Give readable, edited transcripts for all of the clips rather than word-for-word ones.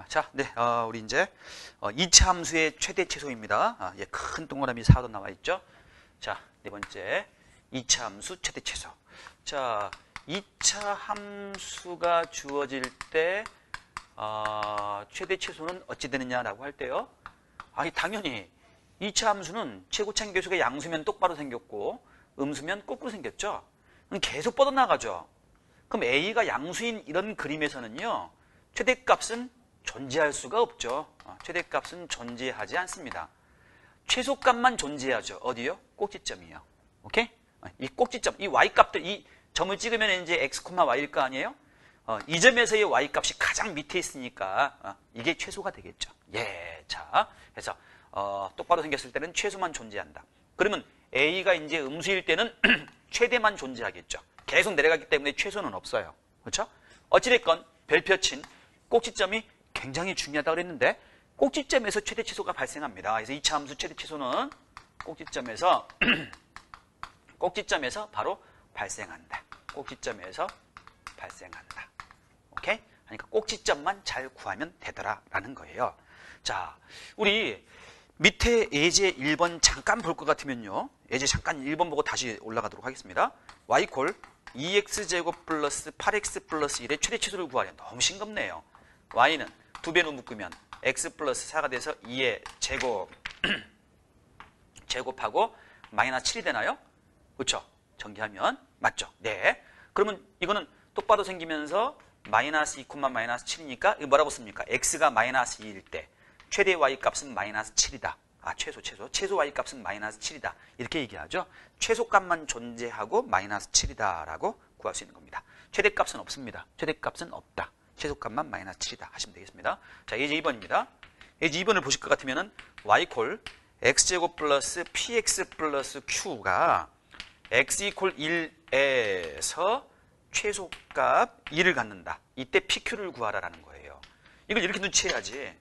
자, 네, 우리 이제 2차 함수의 최대 최소입니다. 예, 큰 동그라미 4도 나와 있죠. 자, 네 번째 2차 함수 최대 최소. 자, 2차 함수가 주어질 때 최대 최소는 어찌 되느냐라고 할 때요. 아니 당연히 2차 함수는 최고차항 계수가 양수면 똑바로 생겼고 음수면 거꾸로 생겼죠. 그럼 계속 뻗어나가죠. 그럼 A가 양수인 이런 그림에서는요. 최대값은 존재할 수가 없죠. 최대값은 존재하지 않습니다. 최소값만 존재하죠. 어디요? 꼭지점이요. 오케이? 이 꼭지점, 이 y값들, 이 점을 찍으면 이제 x, y일 거 아니에요? 이 점에서의 y값이 가장 밑에 있으니까 이게 최소가 되겠죠. 예, 자, 그래서 똑바로 생겼을 때는 최소만 존재한다. 그러면 A가 이제 음수일 때는 최대만 존재하겠죠. 계속 내려가기 때문에 최소는 없어요. 그렇죠? 어찌됐건 별표친 꼭지점이 굉장히 중요하다고 그랬는데 꼭지점에서 최대 최소가 발생합니다. 그래서 2차 함수 최대 최소는 꼭지점에서 바로 발생한다. 꼭지점에서 발생한다. 오케이? 그러니까 꼭지점만 잘 구하면 되더라라는 거예요. 자, 우리 밑에 예제 1번 잠깐 볼 것 같으면요. 예제 잠깐 1번 보고 다시 올라가도록 하겠습니다. y콜 2x제곱 플러스 8x 플러스 1의 최대 최소를 구하려. 너무 싱겁네요. y는 두 배로 묶으면 x 플러스 4가 돼서 2의 제곱하고 마이너스 7이 되나요? 그렇죠? 전개하면 맞죠? 네. 그러면 이거는 똑바로 생기면서 마이너스 2, 마이너스 7이니까 이거 뭐라고 씁니까? x가 마이너스 2일 때 최대 y값은 마이너스 7이다. 최소 y값은 마이너스 7이다. 이렇게 얘기하죠. 최소값만 존재하고 마이너스 7이다 라고 구할 수 있는 겁니다. 최대값은 없습니다. 최대값은 없다. 최소값만 마이너스 7이다 하시면 되겠습니다. 자, 예제 2번입니다. 예제 2번을 보실 것 같으면은 y콜 x제곱 플러스 px 플러스 q가 x 이퀄 1에서 최소값 2를 갖는다. 이때 pq를 구하라라는 거예요. 이걸 이렇게 눈치해야지.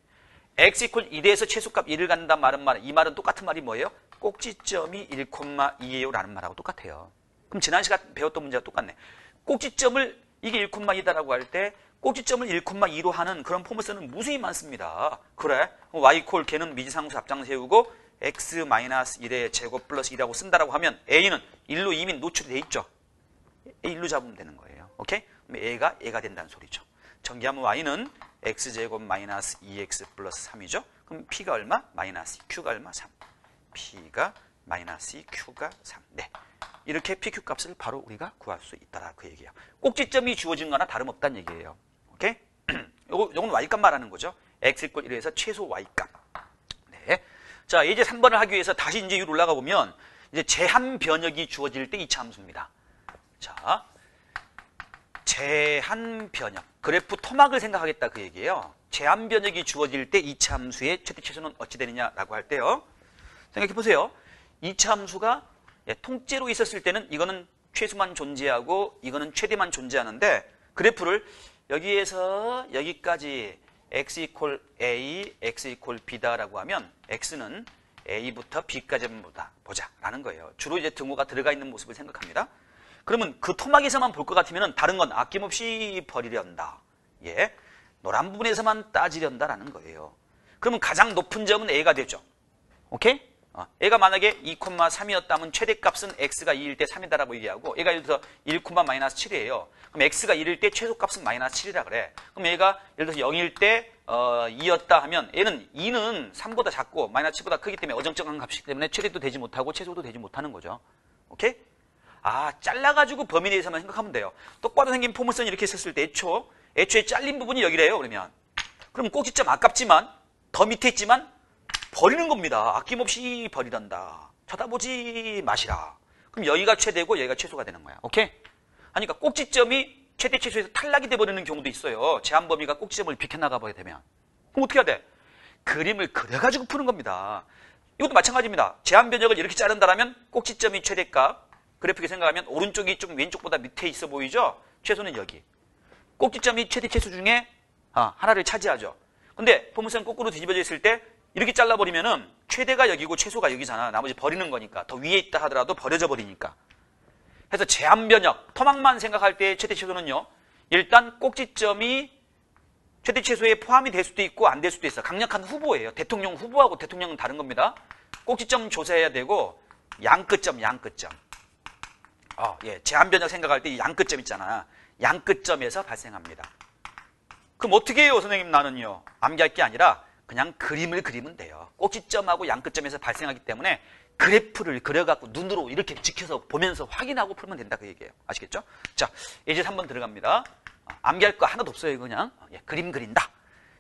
x 이퀄 1에서 최소값 1을 갖는다는 말은 이 말은 똑같은 말이 뭐예요? 꼭지점이 1,2예요 라는 말하고 똑같아요. 그럼 지난 시간 배웠던 문제가 똑같네. 꼭지점을 이게 1,2다라고 할 때 꼭지점을 1,2로 하는 그런 포물선은 무수히 많습니다. 그래? y콜 걔는 미지상수 앞장 세우고 x-1의 제곱 플러스 2라고 쓴다라고 하면 a는 1로 이미 노출이 돼 있죠. 1로 잡으면 되는 거예요. 오케이? 그럼 a가 된다는 소리죠. 전개하면 y는 x제곱 마이너스 2x 플러스 3이죠. 그럼 p가 얼마? 마이너스 2, q가 얼마? 3. p가 마이너스 2, q가 3. 네. 이렇게 pq 값을 바로 우리가 구할 수 있다라 그 얘기예요. 꼭지점이 주어진 거나 다름없다는 얘기예요. 오케이? 요건 y값 말하는 거죠. x 이퀄 1에서 최소 y값. 네. 자, 이제 3번을 하기 위해서 다시 이제 위로 올라가 보면 이제 제한 변역이 주어질 때 2차 함수입니다. 자, 제한 변역. 그래프 토막을 생각하겠다 그 얘기예요. 제한 변역이 주어질 때 2차 함수의 최대 최소는 어찌 되느냐라고 할 때요. 생각해 보세요. 2차 함수가 통째로 있었을 때는 이거는 최소만 존재하고 이거는 최대만 존재하는데 그래프를 여기에서 여기까지 x 이퀄 a, x 이퀄 b다라고 하면 x는 a부터 b까지 보자라는 거예요. 주로 이제 등호가 들어가 있는 모습을 생각합니다. 그러면 그 토막에서만 볼 것 같으면 다른 건 아낌없이 버리련다. 예, 노란 부분에서만 따지련다라는 거예요. 그러면 가장 높은 점은 a가 되죠. 오케이? a가 만약에 2,3이었다면 최대값은 x가 2일 때 3이다라고 얘기하고 얘가 예를 들어서 1, 마이너스 7이에요. 그럼 x가 1일 때 최소값은 마이너스 7이라 그래. 그럼 얘가 예를 들어서 0일 때 2였다 하면 얘는 2는 3보다 작고 마이너스 7보다 크기 때문에 어정쩡한 값이기 때문에 최대도 되지 못하고 최소도 되지 못하는 거죠. 오케이? 잘라가지고 범위 내에서만 생각하면 돼요. 똑바로 생긴 포물선이 이렇게 있었을 때 애초에 잘린 부분이 여기래요. 그러면 그럼 꼭지점 아깝지만 더 밑에 있지만 버리는 겁니다. 아낌없이 버리란다. 쳐다보지 마시라. 그럼 여기가 최대고 여기가 최소가 되는 거야. 오케이? 그러니까 꼭지점이 최대 최소에서 탈락이 돼버리는 경우도 있어요. 제한 범위가 꼭지점을 비켜나가 버리게 되면. 그럼 어떻게 해야 돼? 그림을 그려가지고 푸는 겁니다. 이것도 마찬가지입니다. 제한 변역을 이렇게 자른다면 꼭지점이 최대값. 그래프게 생각하면 오른쪽이 좀 왼쪽보다 밑에 있어 보이죠? 최소는 여기. 꼭지점이 최대 최소 중에 하나를 차지하죠. 근데 포물선 거꾸로 뒤집어져 있을 때 이렇게 잘라버리면은 최대가 여기고 최소가 여기잖아. 나머지 버리는 거니까. 더 위에 있다 하더라도 버려져 버리니까. 그래서 제한 변역, 토막만 생각할 때 최대 최소는요. 일단 꼭지점이 최대 최소에 포함이 될 수도 있고 안 될 수도 있어. 강력한 후보예요. 대통령 후보하고 대통령은 다른 겁니다. 꼭지점 조사해야 되고 양끝점. 예, 제한 변역 생각할 때 이 양끝점 있잖아. 양끝점에서 발생합니다. 그럼 어떻게 해요, 선생님? 나는요. 암기할 게 아니라 그냥 그림을 그리면 돼요. 꼭지점하고 양끝점에서 발생하기 때문에 그래프를 그려갖고 눈으로 이렇게 지켜서 보면서 확인하고 풀면 된다 그 얘기예요. 아시겠죠? 자, 이제 3번 들어갑니다. 암기할 거 하나도 없어요, 그냥. 예, 그림 그린다.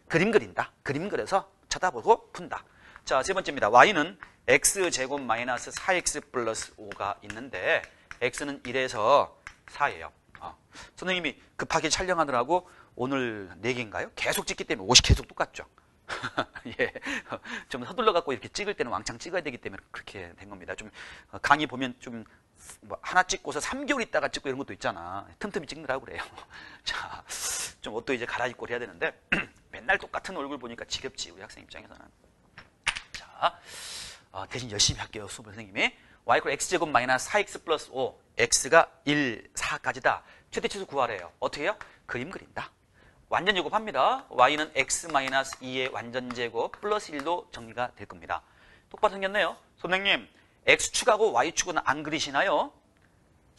그림 그려서 쳐다보고 푼다. 자, 세 번째입니다. y는 x제곱 마이너스 4x 플러스 5가 있는데 x는 1에서 4예요. 선생님이 급하게 촬영하느라고 오늘 4개인가요? 계속 찍기 때문에 옷이 계속 똑같죠. 예, 좀 서둘러 갖고 이렇게 찍을 때는 왕창 찍어야 되기 때문에 그렇게 된 겁니다. 좀 강의 보면 좀 뭐 하나 찍고서 3개월 있다가 찍고 이런 것도 있잖아. 틈틈이 찍느라고 그래요. 자, 좀 옷도 이제 갈아입고 해야 되는데 맨날 똑같은 얼굴 보니까 지겹지, 우리 학생 입장에서는. 자, 대신 열심히 할게요, 수업 선생님이. y = x제곱 마이너스 4x 플러스 5, x가 1, 4까지다. 최대치수 구하래요. 어떻게 해요? 그림 그린다. 완전 제곱합니다. y는 x 마이너스 2의 완전 제곱 플러스 1도 정리가 될 겁니다. 똑바로 생겼네요. 선생님, x축하고 y축은 안 그리시나요?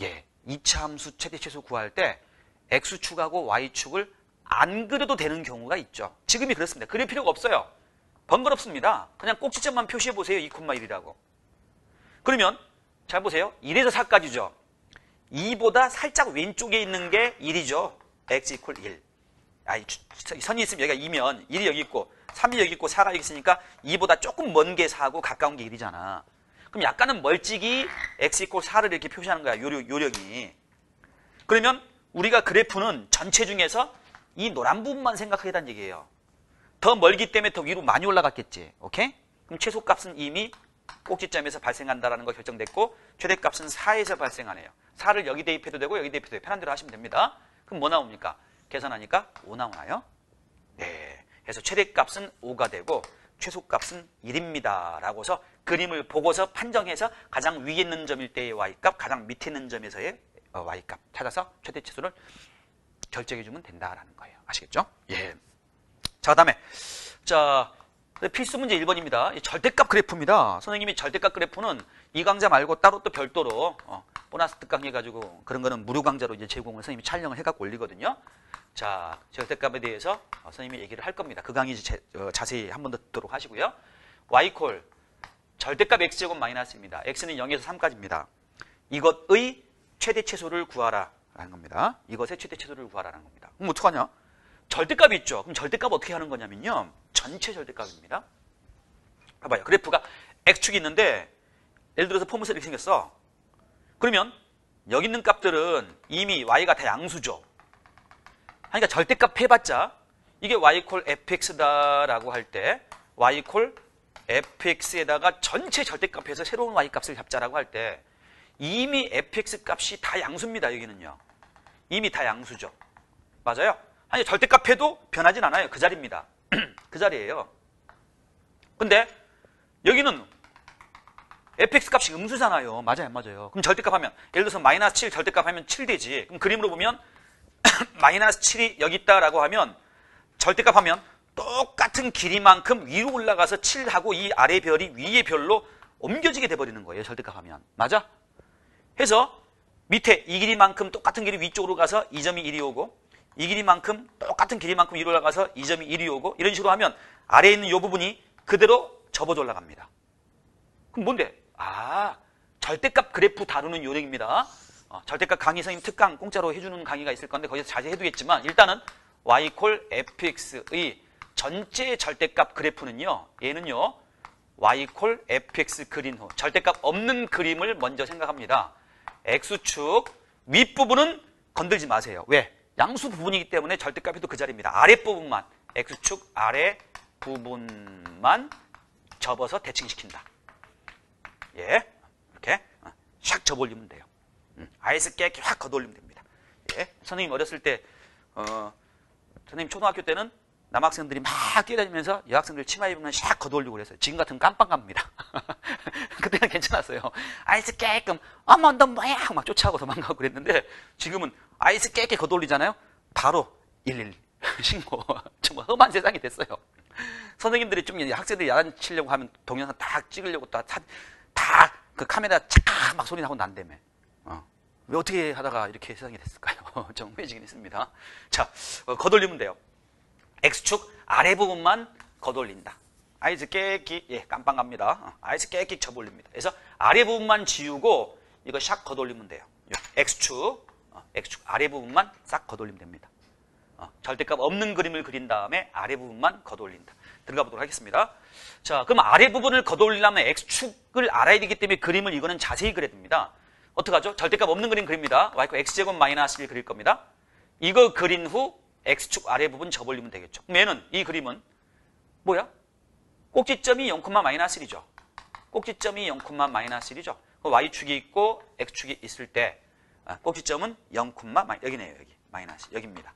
예, 2차 함수 최대 최소 구할 때 x축하고 y축을 안 그려도 되는 경우가 있죠. 지금이 그렇습니다. 그릴 필요가 없어요. 번거롭습니다. 그냥 꼭지점만 표시해 보세요. 2,1이라고. 그러면 잘 보세요. 1에서 4까지죠. 2보다 살짝 왼쪽에 있는 게 1이죠. x = 1. 선이 있으면 여기가 2면 1이 여기 있고 3이 여기 있고 4가 여기 있으니까 2보다 조금 먼 게 4고 가까운 게 1이잖아. 그럼 약간은 멀찍이 x = 4를 이렇게 표시하는 거야. 요령이. 그러면 우리가 그래프는 전체 중에서 이 노란 부분만 생각하겠다는 얘기예요. 더 멀기 때문에 더 위로 많이 올라갔겠지. 오케이? 그럼 최소값은 이미 꼭지점에서 발생한다는 거 결정됐고 최대값은 4에서 발생하네요. 4를 여기 대입해도 되고 여기 대입해도 되고 편한 대로 하시면 됩니다. 그럼 뭐 나옵니까? 계산하니까 5 나오나요? 네. 그래서 최대값은 5가 되고 최소값은 1입니다. 라고서 그림을 보고서 판정해서 가장 위에 있는 점일 때의 y값, 가장 밑에 있는 점에서의 y값 찾아서 최대치수를 결정해주면 된다라는 거예요. 아시겠죠? 예. 자, 그다음에 자, 필수 문제 1번입니다. 절대값 그래프입니다. 선생님이 절대값 그래프는 이 강좌 말고 따로 또 별도로 보너스 특강 해가지고 그런 거는 무료 강좌로 이제 제공을 선생님이 촬영을 해갖고 올리거든요. 자, 절대값에 대해서 선생님이 얘기를 할 겁니다. 그 강의 자세히 한 번 더 듣도록 하시고요. y 콜 절대값 x제곱 마이너스입니다. x는 0에서 3까지입니다. 이것의 최대 최소를 구하라 라는 겁니다. 이것의 최대 최소를 구하라는 겁니다. 그럼 어떡하냐? 절대값이 있죠. 그럼 절대값 어떻게 하는 거냐면요. 전체 절대값입니다. 봐봐요. 그래프가 x축이 있는데 예를 들어서 포물선 이렇게 생겼어. 그러면 여기 있는 값들은 이미 y가 다 양수죠. 그러니까 절대값 해봤자 이게 y 콜 fx다라고 할 때 y 콜 fx에다가 전체 절대값에서 새로운 y값을 잡자라고 할 때 이미 fx 값이 다 양수입니다. 여기는요. 이미 다 양수죠. 맞아요? 아니 절대값 해도 변하진 않아요. 그 자리입니다. 그 자리예요. 근데 여기는 fx 값이 음수잖아요. 맞아요, 안 맞아요? 그럼 절대값 하면 예를 들어서 마이너스 7 절대값 하면 7 되지. 그럼 그림으로 보면 마이너스 7이 여기 있다라고 하면 절대값 하면 똑같은 길이만큼 위로 올라가서 7하고 이 아래 별이 위의 별로 옮겨지게 돼버리는 거예요. 절대값 하면. 맞아? 해서 밑에 이 길이만큼 똑같은 길이 위쪽으로 가서 이 점이 1이 오고 이 길이만큼 똑같은 길이만큼 위로 올라가서 이 점이 1이 오고 이런 식으로 하면 아래에 있는 이 부분이 그대로 접어져 올라갑니다. 그럼 뭔데? 절대값 그래프 다루는 요령입니다. 절대값 강의 선생님 특강 공짜로 해주는 강의가 있을 건데 거기서 자세히 해두겠지만 일단은 y 콜 fx의 전체 절대값 그래프는요. 얘는요. y 콜 fx 그린 후 절대값 없는 그림을 먼저 생각합니다. x축 윗부분은 건들지 마세요. 왜? 양수 부분이기 때문에 절대값이 그 자리입니다. 아랫부분만 x축 아래 부분만 접어서 대칭시킨다. 예, 이렇게 샥 접어 올리면 돼요. 아이스 깨끗이 확 걷어 올리면 됩니다. 예, 선생님 어렸을 때 선생님 초등학교 때는 남학생들이 막 뛰어다니면서 여학생들 치마 입으면 샥 걷어 올리고 그랬어요. 지금 같으면 깜빵 갑니다. 그때는 괜찮았어요. 아이스 깨끔 어머 너 뭐야 막 쫓아가고 도망가고 그랬는데 지금은 아이스 깨끗 걷어 올리잖아요. 바로 111 신고. 정말 험한 세상이 됐어요. 선생님들이 좀 학생들이 야단치려고 하면 동영상 딱 찍으려고 다 그 카메라 착 막 소리 나고 난다며. 왜 어떻게 하다가 이렇게 세상이 됐을까요? 좀 회의적인 있습니다. 자, 걷어올리면 돼요. X축 아래 부분만 걷어올린다. 아이스 깨끼, 예, 깜빵 갑니다. 아이스 깨끼 접어올립니다. 그래서 아래 부분만 지우고 이거 샥 걷어올리면 돼요. X축 아래 부분만 싹 걷어올리면 됩니다. 절대값 없는 그림을 그린 다음에 아래 부분만 걷어올린다. 들어가 보도록 하겠습니다. 자, 그럼 아래 부분을 걷어올리려면 X축을 알아야 되기 때문에 그림을 이거는 자세히 그려야 됩니다. 어떡하죠? 절대값 없는 그림 그립니다. Y가 X제곱 마이너스 1 그릴 겁니다. 이거 그린 후 X축 아래 부분 접어올리면 되겠죠. 그럼 얘는, 이 그림은 뭐야? 꼭지점이 0, 마이너스 1이죠. 꼭지점이 0, 마이너스 1이죠. Y축이 있고 X축이 있을 때 꼭지점은 0, 여기네요. 여기. 마이너스. 여기입니다.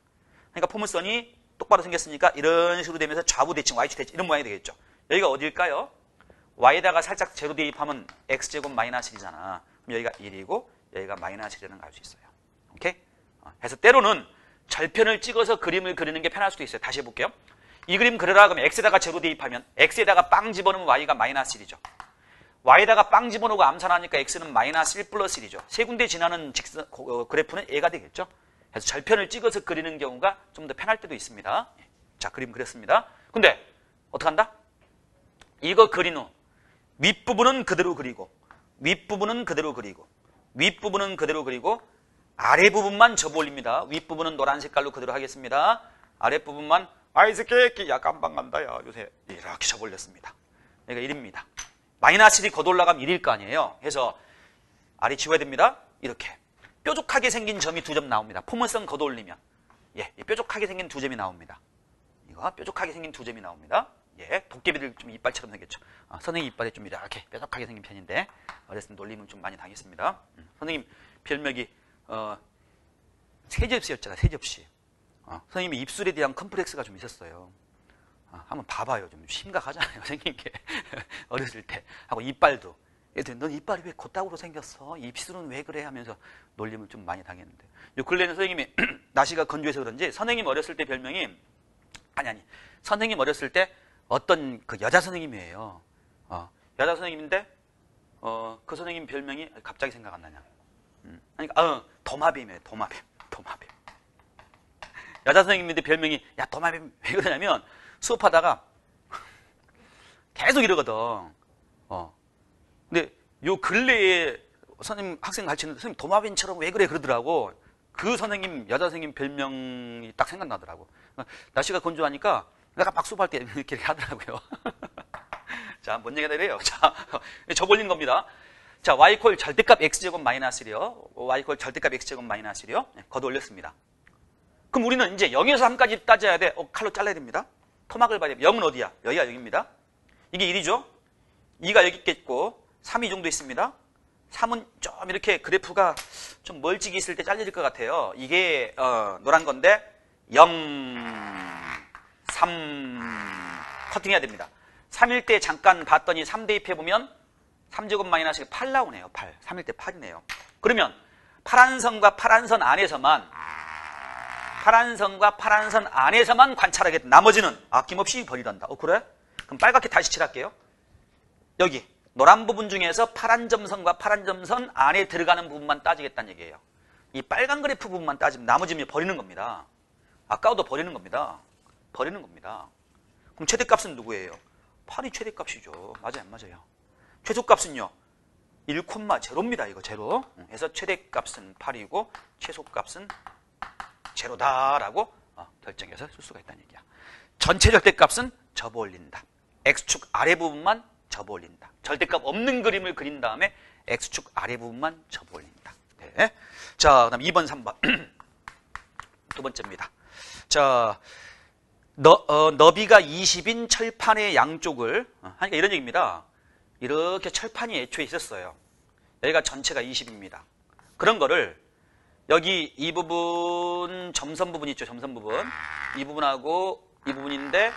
그러니까 포물선이 똑바로 생겼으니까 이런 식으로 되면서 좌우 대칭, Y축 대칭 이런 모양이 되겠죠. 여기가 어딜까요? Y에다가 살짝 제로 대입하면 X제곱 마이너스 1이잖아. 그럼 여기가 1이고 여기가 마이너스 1이라는 걸 알 수 있어요. 오케이? 그래서 때로는 절편을 찍어서 그림을 그리는 게 편할 수도 있어요. 다시 해볼게요. 이 그림 그려라 그러면 X에다가 제로 대입하면 X에다가 빵 집어넣으면 Y가 마이너스 1이죠. Y에다가 빵 집어넣고 암산하니까 X는 마이너스 1 플러스 1이죠. 세 군데 지나는 직선, 그래프는 A가 되겠죠. 그래서 절편을 찍어서 그리는 경우가 좀 더 편할 때도 있습니다. 자, 그림 그렸습니다. 근데 어떡한다? 이거 그린 후 윗부분은 그대로 그리고 윗부분은 그대로 그리고 윗부분은 그대로 그리고 아랫부분만 접어올립니다. 윗부분은 노란 색깔로 그대로 하겠습니다. 아랫부분만 아이스 깨끼 야 깜빵 간다 야 요새 이렇게 접어올렸습니다. 여기가 1입니다. 마이너스 1이 걷어올라가면 1일 거 아니에요. 그래서 아래 지워야 됩니다. 이렇게 뾰족하게 생긴 점이 2점 나옵니다. 포물선 걷어올리면 예, 뾰족하게 생긴 2점이 나옵니다. 이거 뾰족하게 생긴 2점이 나옵니다. 예, 도깨비들 좀 이빨처럼 생겼죠. 선생님 이빨이 좀 이렇게 뾰족하게 생긴 편인데 어렸을 때 놀림은 좀 많이 당했습니다. 선생님 별명이 세접시였잖아요. 세접시. 선생님이 입술에 대한 컴플렉스가 좀 있었어요. 한번 봐봐요. 좀 심각하잖아요. 생긴 게 어렸을 때 하고 이빨도. 애들 넌 이빨이 왜 곧다구로 생겼어? 입술은 왜 그래? 하면서 놀림을 좀 많이 당했는데 요 근래는 선생님이 날씨가 건조해서 그런지 선생님 어렸을 때 별명이 선생님 어렸을 때 어떤 그 여자 선생님이에요. 여자 선생님인데 그 선생님 별명이 갑자기 생각 안 나냐? 그러니까 도마뱀이에요. 도마뱀. 여자 선생님인데 별명이 야 도마뱀 왜 그러냐면 수업하다가 계속 이러거든. 근데 요 근래에 선생님 학생 가르치는 선생님 도마뱀처럼 왜 그래 그러더라고. 그 선생님 여자 선생님 별명이 딱 생각나더라고. 날씨가 건조하니까 내가 막 수업할 때 이렇게 하더라고요. 자, 뭔 얘기가 이래요. 자, 접어올린 겁니다. 자, Y콜 절대값 X제곱 마이너스 1이요. Y콜 절대값 X제곱 마이너스 1이요. 네, 걷어올렸습니다. 그럼 우리는 이제 0에서 3까지 따져야 돼. 칼로 잘라야 됩니다. 토막을 봐야 돼요. 0은 어디야? 여기가 여기입니다. 이게 1이죠. 2가 여기 있겠고 3이 정도 있습니다. 3은 좀 이렇게 그래프가 좀 멀찍이 있을 때 잘려질 것 같아요. 이게 노란 건데 0, 3 커팅해야 됩니다. 3일 때 잠깐 봤더니 3 대입해보면 3제곱 마이너스 8 나오네요. 8. 3일 때 8이네요. 그러면 파란 선과 파란 선 안에서만 관찰하겠다. 나머지는 아낌없이 버리란다. 그래? 그럼 빨갛게 다시 칠할게요. 여기 노란 부분 중에서 파란 점선과 파란 점선 안에 들어가는 부분만 따지겠다는 얘기예요. 이 빨간 그래프 부분만 따지면 나머지는 버리는 겁니다. 아까워도 버리는 겁니다. 그럼 최대값은 누구예요? 8이 최대값이죠. 맞아요, 안 맞아요? 최소값은요? 1,0입니다. 이거 제로. 그래서 최대값은 8이고 최소값은 제로다라고 결정해서 쓸 수가 있다는 얘기야. 전체 절대값은 접어올린다. X축 아래 부분만 접어올린다. 절대값 없는 그림을 그린 다음에 X축 아래 부분만 접어올린다. 네. 자, 그다음 2번, 3번. 두 번째입니다. 자, 너비가 20인 철판의 양쪽을 하니까 이런 얘기입니다. 이렇게 철판이 애초에 있었어요. 여기가 전체가 20입니다. 그런 거를 여기 이 부분 점선 부분 있죠. 점선 부분. 이 부분하고 이 부분인데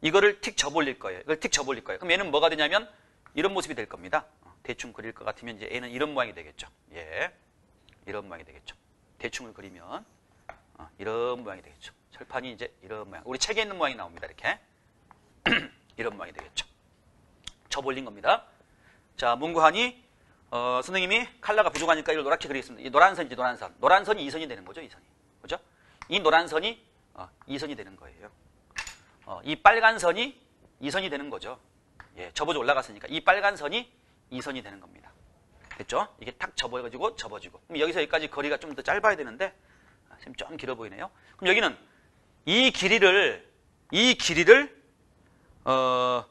이거를 틱 접어올릴 거예요. 이걸 틱 접어올릴 거예요. 그럼 얘는 뭐가 되냐면 이런 모습이 될 겁니다. 대충 그릴 것 같으면 이제 얘는 이런 모양이 되겠죠. 예, 이런 모양이 되겠죠. 대충을 그리면 이런 모양이 되겠죠. 자, 철판이 이제 이런 모양. 우리 책에 있는 모양이 나옵니다. 이렇게. 이런 모양이 되겠죠. 접 올린 겁니다. 자, 문구하니 선생님이 컬러가 부족하니까 이걸 노랗게 그리겠습니다. 이 노란 선이지, 노란 선. 노란 선이 2선이 되는 거죠, 2선이. 그죠? 이 노란 선이 2선이 되는 거예요. 이 빨간 선이 2선이 되는 거죠. 예, 접어져 올라갔으니까 이 빨간 선이 2선이 되는 겁니다. 됐죠? 이게 탁 접어가지고 접어지고. 그럼 여기서 여기까지 거리가 좀 더 짧아야 되는데 지금 좀 길어 보이네요. 그럼 여기는 이 길이를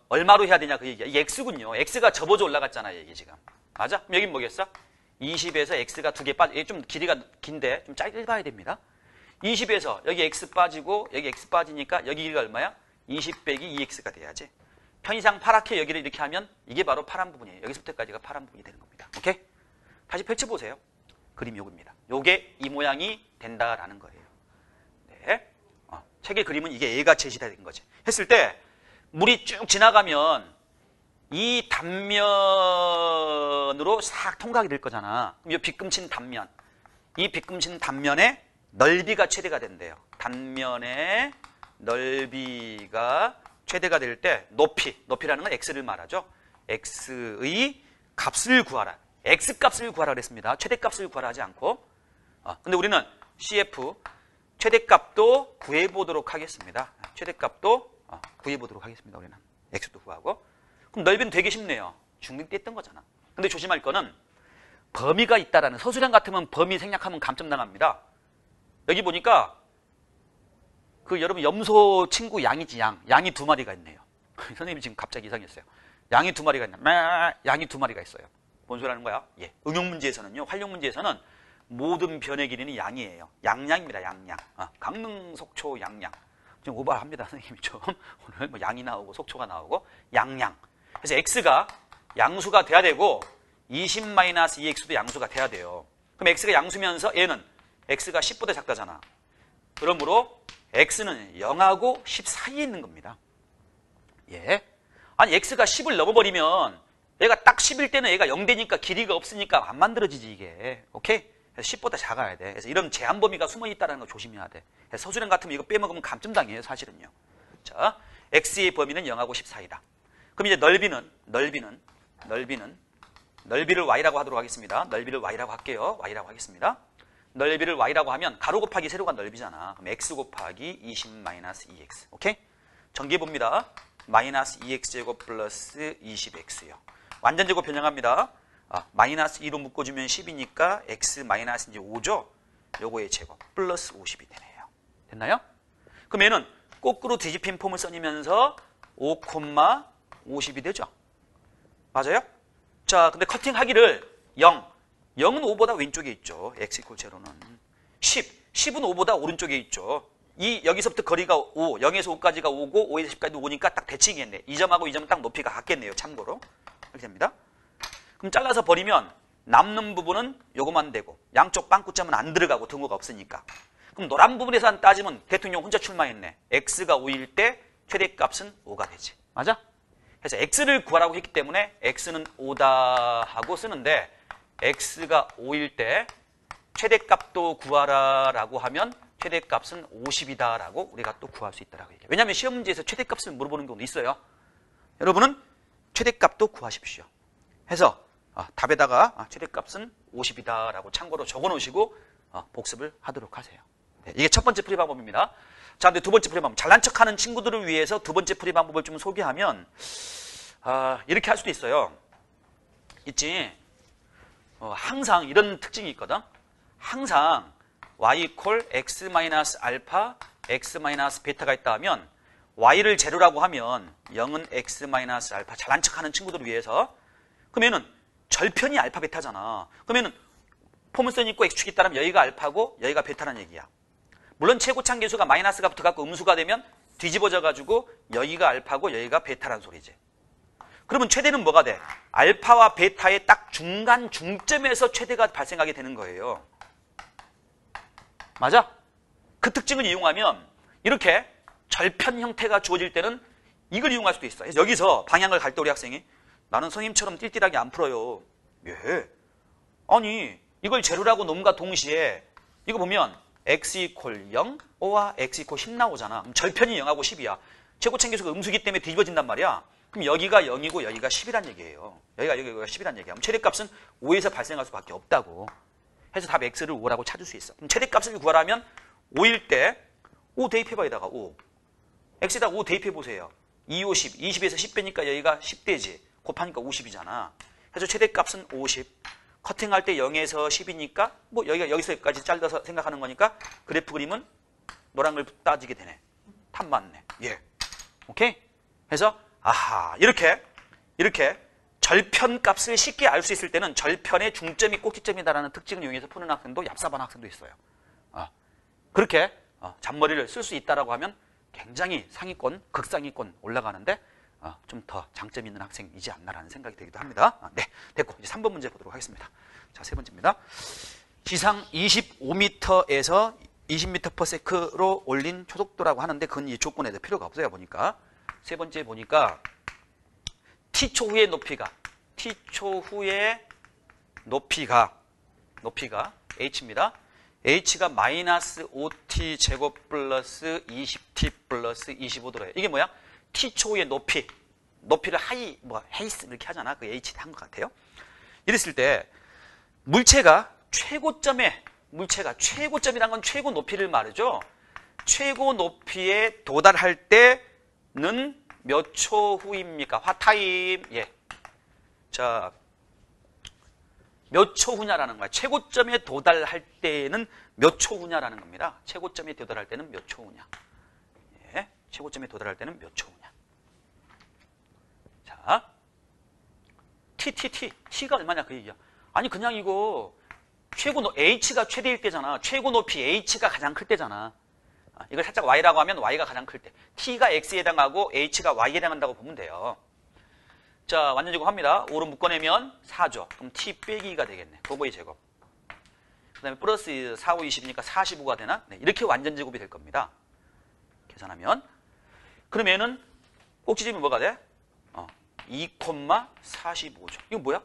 얼마로 해야 되냐 그 얘기야. 이게 x군요. x가 접어져 올라갔잖아요, 이게 지금. 맞아? 그럼 여긴 뭐겠어? 20에서 x가 2개 빠져. 이게 좀 길이가 긴데 좀 짧아야 됩니다. 20에서 여기 x 빠지고 여기 x 빠지니까 여기 길이가 얼마야? 20 빼기 2x가 돼야지. 편의상 파랗게 여기를 이렇게 하면 이게 바로 파란 부분이에요. 여기서부터까지가 파란 부분이 되는 겁니다. 오케이? 다시 펼쳐보세요. 그림 요겁니다. 요게 이 모양이 된다라는 거예요. 네. 책의 그림은 이게 얘가 제시된 거지. 했을 때 물이 쭉 지나가면 이 단면으로 싹 통과하게 될 거잖아. 그럼 이 빗금친 단면. 이 빗금친 단면의 넓이가 최대가 된대요. 단면의 넓이가 최대가 될 때 높이라는 건 x를 말하죠. x의 값을 구하라. x값을 구하라 그랬습니다. 최대값을 구하라 하지 않고. 근데 우리는 CF 최대값도 구해보도록 하겠습니다. 최대값도 구해보도록 하겠습니다. 우리는 x도 구하고. 그럼 넓이는 되게 쉽네요. 중등 때 했던 거잖아. 근데 조심할 거는 범위가 있다라는, 서술형 같으면 범위 생략하면 감점당합니다. 여기 보니까 여러분 염소 친구 양이지, 양이 2마리가 있네요. 선생님이 지금 갑자기 이상했어요. 양이 2마리가 있네. 양이 2마리가 있어요. 뭔 소리 하는 거야? 예. 응용 문제에서는요, 활용 문제에서는 모든 변의 길이는 양이에요. 양양입니다. 양양. 강릉, 속초, 양양. 좀 오버합니다, 선생님이 좀. 오늘 뭐 양이 나오고 속초가 나오고 양양. 그래서 x가 양수가 돼야 되고 20-2x도 양수가 돼야 돼요. 그럼 x가 양수면서 얘는 x가 10보다 작다잖아. 그러므로 x는 0하고 10 사이에 있는 겁니다. 예. 아니 x가 10을 넘어버리면 얘가 딱 10일 때는 얘가 0되니까 길이가 없으니까 안 만들어지지 이게. 오케이? 그래서 10보다 작아야 돼. 그래서 이런 제한 범위가 숨어 있다는 거 조심해야 돼. 서술형 같으면 이거 빼먹으면 감점당해요, 사실은요. 자, x의 범위는 0하고 10 사이다. 그럼 이제 넓이를 y라고 하도록 하겠습니다. 넓이를 y라고 할게요. y라고 하겠습니다. 넓이를 y라고 하면 가로 곱하기 세로가 넓이잖아. 그럼 x 곱하기 20-2x. 오케이? 전개해 봅니다. 마이너스 2x제곱 플러스 20x요. 완전제곱 변형합니다. 마이너스 2로 묶어주면 10이니까 x 마이너스 이제 5죠? 요거의 제곱 플러스 50이 되네요. 됐나요? 그럼 얘는 거꾸로 뒤집힌 폼을 써니면서 5,50이 되죠? 맞아요? 자, 근데 커팅하기를 0. 0은 5보다 왼쪽에 있죠. x 이퀄 제로는 10. 10은 5보다 오른쪽에 있죠. 여기서부터 거리가 5, 0에서 5까지가 5고 5에서 10까지도 5니까 딱 대칭이겠네. 이 점하고 이 점은 딱 높이가 같겠네요. 참고로. 이렇게 됩니다. 그럼 잘라서 버리면 남는 부분은 요거만 되고 양쪽 빵꾸점은 안 들어가고 등호가 없으니까. 그럼 노란 부분에서 따지면 대통령 혼자 출마했네. x가 5일 때 최대값은 5가 되지. 맞아? 그래서 x를 구하라고 했기 때문에 x는 5다 하고 쓰는데 x가 5일 때 최대값도 구하라 라고 하면 최대값은 50이다 라고 우리가 또 구할 수 있다라고 얘기해요. 왜냐하면 시험 문제에서 최대값을 물어보는 경우도 있어요. 여러분은 최대값도 구하십시오. 해서 답에다가 최대값은 50이다 라고 참고로 적어 놓으시고 복습을 하도록 하세요. 네, 이게 첫 번째 풀이 방법입니다. 자, 근데 두 번째 풀이 방법. 잘난 척하는 친구들을 위해서 두 번째 풀이 방법을 좀 소개하면 이렇게 할 수도 있어요. 있지. 항상 이런 특징이 있거든. 항상 y 이퀄 x-알파, x-베타가 있다 하면 y를 제로라고 하면 0은 x-알파. 잘난 척하는 친구들을 위해서. 그러면은 절편이 알파 베타잖아. 그러면은 포문선 있고 x축이 있다면 여기가 알파고 여기가 베타라는 얘기야. 물론 최고창 계수가 마이너스가 붙어갖고 음수가 되면 뒤집어져가지고 여기가 알파고 여기가 베타라는 소리지. 그러면 최대는 뭐가 돼? 알파와 베타의 딱 중간 중점에서 최대가 발생하게 되는 거예요. 맞아? 그 특징을 이용하면 이렇게 절편 형태가 주어질 때는 이걸 이용할 수도 있어. 그래서 여기서 방향을 갈 때 우리 학생이 나는 선생님처럼 띨띨하게 안 풀어요. 예. 아니 이걸 제로라고 놈과 동시에 이거 보면 x 이퀄 0, O와 x 이퀄 10 나오잖아. 그럼 절편이 0하고 10이야. 최고차계수가 음수기 때문에 뒤집어진단 말이야. 그럼 여기가 0이고 여기가 10이란 얘기예요. 여기가 10이란 얘기야. 그럼 최대값은 5에서 발생할 수밖에 없다고. 해서 답 x를 5라고 찾을 수 있어. 그럼 최대값을 구하라면 5일 때 5 대입해봐. 여기다가 5. x에다 5 대입해보세요. 2, 5, 10. 20에서 10 빼니까 여기가 10대지. 곱하니까 50이잖아. 그래서 최대값은 50. 커팅할 때 0에서 10이니까 뭐 여기서 여기까지 잘라서 생각하는 거니까 그래프 그림은 노란 걸 따지게 되네. 탑 맞네. 예. 오케이? 그래서 아하 이렇게 절편 값을 쉽게 알 수 있을 때는 절편의 중점이 꼭지점이다라는 특징을 이용해서 푸는 학생도 얍삽한 학생도 있어요. 그렇게 잔머리를 쓸 수 있다라고 하면 굉장히 상위권, 극상위권 올라가는데 좀 더 장점 있는 학생이지 않나라는 생각이 들기도 합니다. 네, 됐고 이제 3번 문제 보도록 하겠습니다. 자, 세 번째입니다. 지상 25m에서 20m/s로 올린 초속도라고 하는데 그건 이 조건에도 필요가 없어요. 보니까 세 번째 보니까 t초 후의 높이가 h입니다. h가 마이너스 5t 제곱 플러스 20t 플러스 25도래요. 이게 뭐야? t초의 높이를 헤이스 이렇게 하잖아. 그 h 한 것 같아요. 이랬을 때 물체가 최고점이란 건 최고 높이를 말하죠. 최고 높이에 도달할 때는 몇 초 후입니까? 화타임. 예. 자, 몇 초 후냐라는 거야. 최고점에 도달할 때는 몇 초 후냐라는 겁니다. 최고점에 도달할 때는 몇 초 후냐. 예. 최고점에 도달할 때는 몇 초 후냐. 자, t가 얼마냐 그 얘기야. 아니 그냥 이거 h가 최대일 때잖아. 최고 높이 h가 가장 클 때잖아. 이걸 살짝 y라고 하면 y가 가장 클 때. t가 x에 해당하고 h가 y에 해당한다고 보면 돼요. 자, 완전 제곱합니다. 5로 묶어내면 4죠. 그럼 t 빼기 2가 되겠네. 도보의 제곱. 그 다음에 플러스 4, 5, 20이니까 45가 되나? 네, 이렇게 완전 제곱이 될 겁니다. 계산하면. 그러면은 꼭지점이 뭐가 돼? 2,45죠. 이거 뭐야?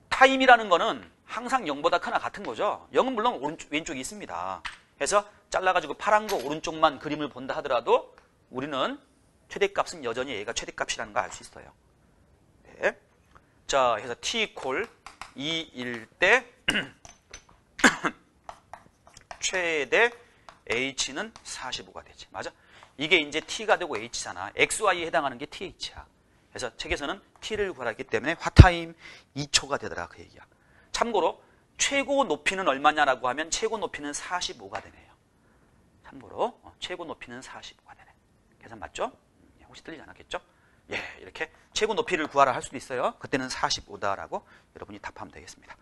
타임이라는 거는 항상 0보다 크나 같은 거죠. 0은 물론 왼쪽에 있습니다. 그래서 잘라가지고 파란 거 오른쪽만 그림을 본다 하더라도 우리는 최대값은 여전히 얘가 최대값이라는 거 알 수 있어요. 네. 자, 그래서 t 이퀄 2일 때 최대 h는 45가 되지. 맞아? 이게 이제 t가 되고 h잖아. xy에 해당하는 게 th야. 그래서 책에서는 t를 구하기 때문에 화타임 2초가 되더라 그 얘기야. 참고로 최고 높이는 얼마냐라고 하면 최고 높이는 45가 되네요. 참고로 최고 높이는 45가 되네. 계산 맞죠? 혹시 틀리지 않았겠죠? 예, 이렇게 최고 높이를 구하라 할 수도 있어요. 그때는 45다라고 여러분이 답하면 되겠습니다.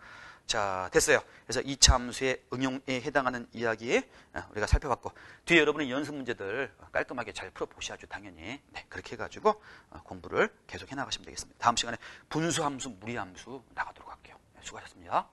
자, 됐어요. 그래서 2차 함수의 응용에 해당하는 이야기 우리가 살펴봤고 뒤에 여러분의 연습 문제들 깔끔하게 잘 풀어보셔야죠. 당연히. 네, 그렇게 해가지고 공부를 계속 해나가시면 되겠습니다. 다음 시간에 분수함수, 무리함수 나가도록 할게요. 네, 수고하셨습니다.